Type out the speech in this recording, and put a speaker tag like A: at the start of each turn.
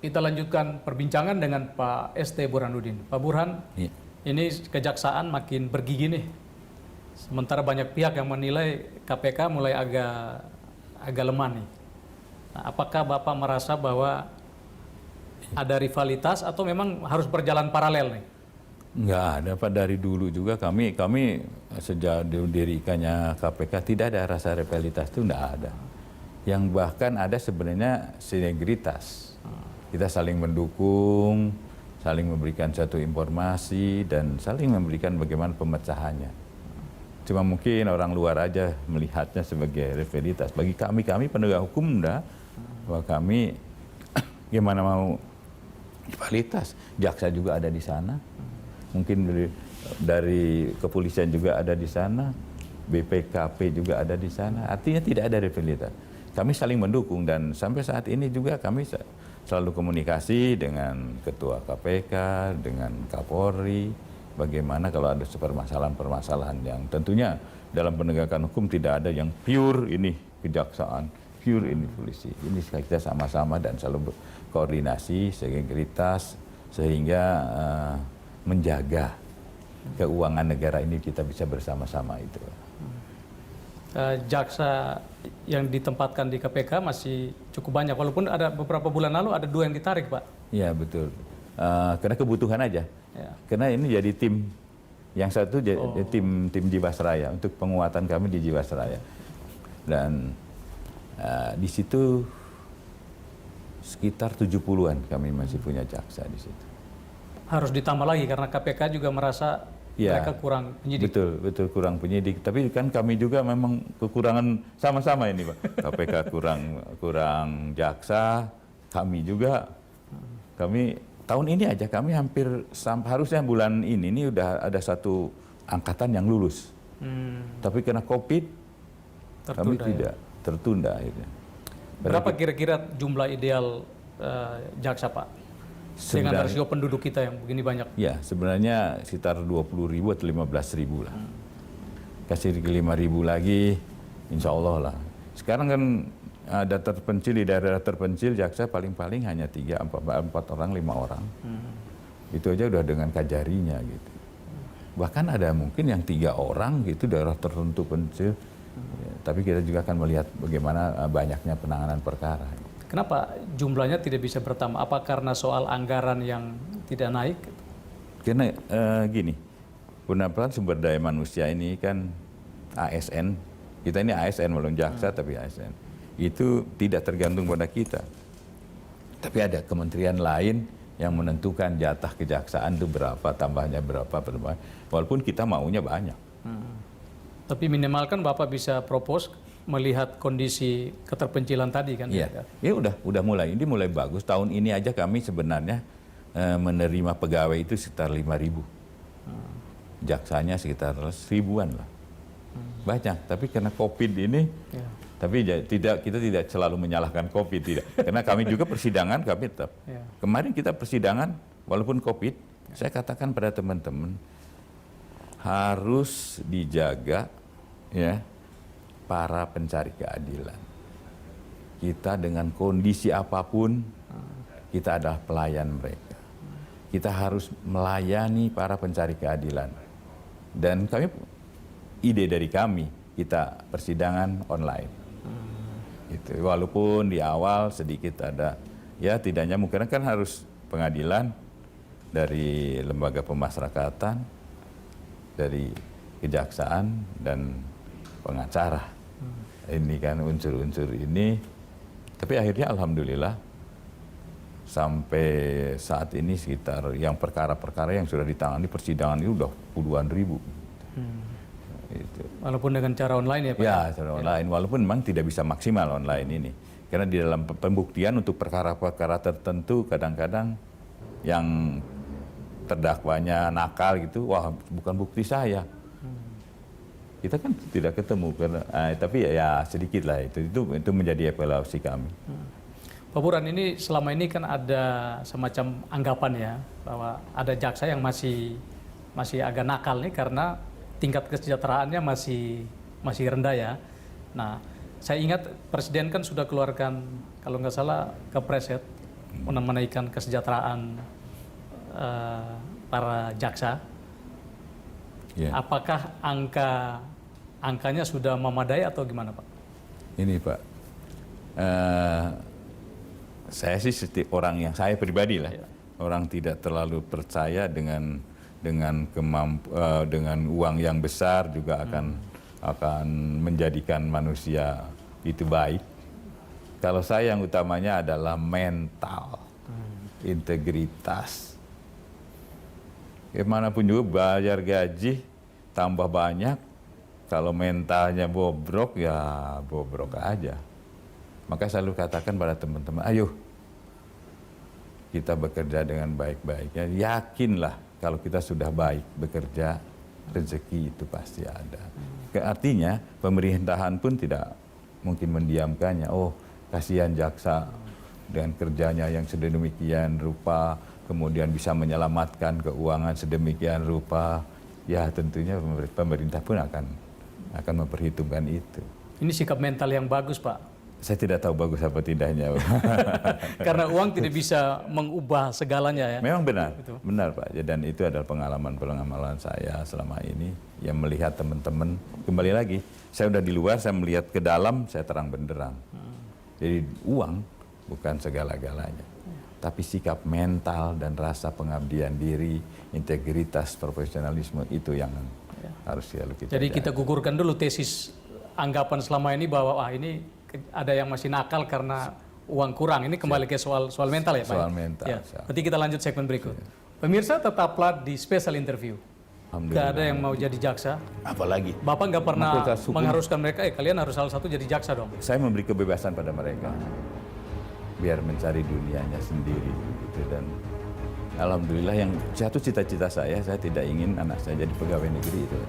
A: kita lanjutkan perbincangan dengan Pak ST Burhanuddin. Pak Burhan,
B: Iya.
A: ini kejaksaan makin bergigi nih. Sementara banyak pihak yang menilai KPK mulai agak lemah nih. Nah, apakah Bapak merasa bahwa ada rivalitas atau memang harus berjalan paralel nih?
B: Nggak ada, Pak. Dari dulu juga kami sejak didirikannya KPK tidak ada rasa rivalitas, itu nggak ada. Yang bahkan ada sebenarnya sinergitas. Kita saling mendukung, saling memberikan satu informasi, dan saling memberikan bagaimana pemecahannya. Cuma mungkin orang luar aja melihatnya sebagai rivalitas. Bagi kami penegak hukum enggak, bahwa kami gimana mau rivalitas. Jaksa juga ada di sana, mungkin dari kepolisian juga ada di sana, BPKP juga ada di sana. Artinya tidak ada rivalitas. Kami saling mendukung, dan sampai saat ini juga kami selalu komunikasi dengan Ketua KPK, dengan Kapolri, bagaimana kalau ada permasalahan-permasalahan yang tentunya dalam penegakan hukum tidak ada yang pure ini kejaksaan, pure ini polisi. Ini kita sama-sama dan selalu berkoordinasi, sinergitas, sehingga menjaga keuangan negara ini kita bisa bersama-sama itu.
A: Jaksa yang ditempatkan di KPK masih cukup banyak, walaupun ada beberapa bulan lalu ada 2 yang ditarik, Pak.
B: Iya, betul. Karena kebutuhan aja.
A: Ya.
B: Karena ini jadi tim, yang satu jadi tim Jiwasraya, untuk penguatan kami di Jiwasraya. Dan di situ sekitar 70-an kami masih punya jaksa di situ.
A: Harus ditambah lagi karena KPK juga merasa mereka kurang penyidik.
B: Betul kurang penyidik. Tapi kan kami juga memang kekurangan sama-sama ini, Pak. KPK kurang jaksa, kami juga. Kami tahun ini aja kami hampir harusnya bulan ini udah ada satu angkatan yang lulus. Tapi kena COVID, kami tidak, tertunda akhirnya.
A: Berapa kira-kira jumlah ideal jaksa, Pak? Dengan rasio penduduk kita yang begini banyak.
B: Ya, sebenarnya sekitar 20.000 atau 15.000 lah. Kasih 5.000 lagi, insya Allah lah. Sekarang kan ada terpencil, di daerah terpencil jaksa paling-paling hanya 3, 4 orang, 5 orang. Itu aja udah dengan kajarinya gitu. Bahkan ada mungkin yang 3 orang gitu, daerah tertentu pencil. Ya, tapi kita juga akan melihat bagaimana banyaknya penanganan perkara.
A: Kenapa jumlahnya tidak bisa bertambah? Apa karena soal anggaran yang tidak naik?
B: Karena gini, penampilan sumber daya manusia ini kan ASN, kita ini ASN walaupun jaksa tapi ASN, itu tidak tergantung pada kita. Tapi ada kementerian lain yang menentukan jatah kejaksaan itu berapa, tambahnya berapa, walaupun kita maunya banyak.
A: Tapi minimal kan Bapak bisa propose melihat kondisi keterpencilan tadi kan?
B: Iya, ya udah mulai. Ini mulai bagus. Tahun ini aja kami sebenarnya menerima pegawai itu sekitar 5.000. Jaksanya sekitar 1.000-an lah. Banyak, tapi karena COVID ini, tapi kita tidak selalu menyalahkan COVID, tidak. Karena kami juga persidangan, kami tetap. Kemarin kita persidangan, walaupun COVID, saya katakan pada teman-teman, harus dijaga, ya, para pencari keadilan. Kita dengan kondisi apapun, kita adalah pelayan mereka. Kita harus melayani para pencari keadilan. Dan ide dari kami, kita persidangan online. Gitu. Walaupun di awal sedikit ada, ya tidaknya mungkin kan harus pengadilan dari lembaga pemasyarakatan, dari kejaksaan, dan pengacara. Ini kan unsur-unsur ini. Tapi akhirnya alhamdulillah sampai saat ini sekitar yang perkara-perkara yang sudah ditangani persidangan itu udah puluhan ribu. Itu.
A: Walaupun dengan cara online ya Pak?
B: Ya, cara online. Walaupun memang tidak bisa maksimal online ini. Karena di dalam pembuktian untuk perkara-perkara tertentu kadang-kadang yang terdakwanya nakal gitu, wah bukan bukti saya. Kita kan tidak ketemu karena tapi ya sedikit lah itu menjadi evaluasi kami.
A: Pak Burhan, ini selama ini kan ada semacam anggapan ya bahwa ada jaksa yang masih agak nakal nih karena tingkat kesejahteraannya masih rendah ya. Nah, saya ingat Presiden kan sudah keluarkan kalau nggak salah Kepres ya, menaikkan kesejahteraan para jaksa.
B: Ya.
A: Apakah angkanya sudah memadai atau gimana, Pak?
B: Ini Pak, saya sih orang yang saya pribadi lah, orang tidak terlalu percaya dengan uang yang besar juga akan menjadikan manusia itu baik. Kalau saya yang utamanya adalah mental, integritas. Gimana pun juga bayar gaji tambah banyak, kalau mentalnya bobrok ya bobrok aja. Maka selalu katakan pada teman-teman, ayo kita bekerja dengan baik-baiknya. Yakinlah kalau kita sudah baik bekerja, rezeki itu pasti ada. Artinya pemerintahan pun tidak mungkin mendiamkannya. Oh, kasihan jaksa dengan kerjanya yang sedemikian rupa, kemudian bisa menyelamatkan keuangan sedemikian rupa. Ya tentunya pemerintah pun akan memperhitungkan itu.
A: Ini sikap mental yang bagus, Pak.
B: Saya tidak tahu bagus apa tidaknya.
A: Karena uang tidak bisa mengubah segalanya ya.
B: Memang benar,
A: Betul.
B: benar Pak. Dan itu adalah pengalaman saya selama ini yang melihat teman-teman. Kembali lagi, saya udah di luar, saya melihat ke dalam, saya terang benderang. Jadi uang bukan segala-galanya, tapi sikap mental dan rasa pengabdian diri, integritas, profesionalisme itu yang harus selalu kita
A: Jadi
B: jaga.
A: kita gugurkan dulu tesis anggapan selama ini bahwa ini ada yang masih nakal karena uang kurang. Ini kembali ke soal mental ya, Pak?
B: Soal mental.
A: Ya. Nanti kita lanjut segmen berikut. Pemirsa, tetaplah di special interview. Gak ada yang mau jadi jaksa.
B: Apalagi
A: Bapak nggak pernah
B: Fakultas Hukum.
A: mengharuskan mereka, kalian harus salah satu jadi jaksa dong.
B: saya memberi kebebasan pada mereka biar mencari dunianya sendiri gitu. Dan alhamdulillah yang jatuh cita-cita saya tidak ingin anak saya jadi pegawai negeri itu.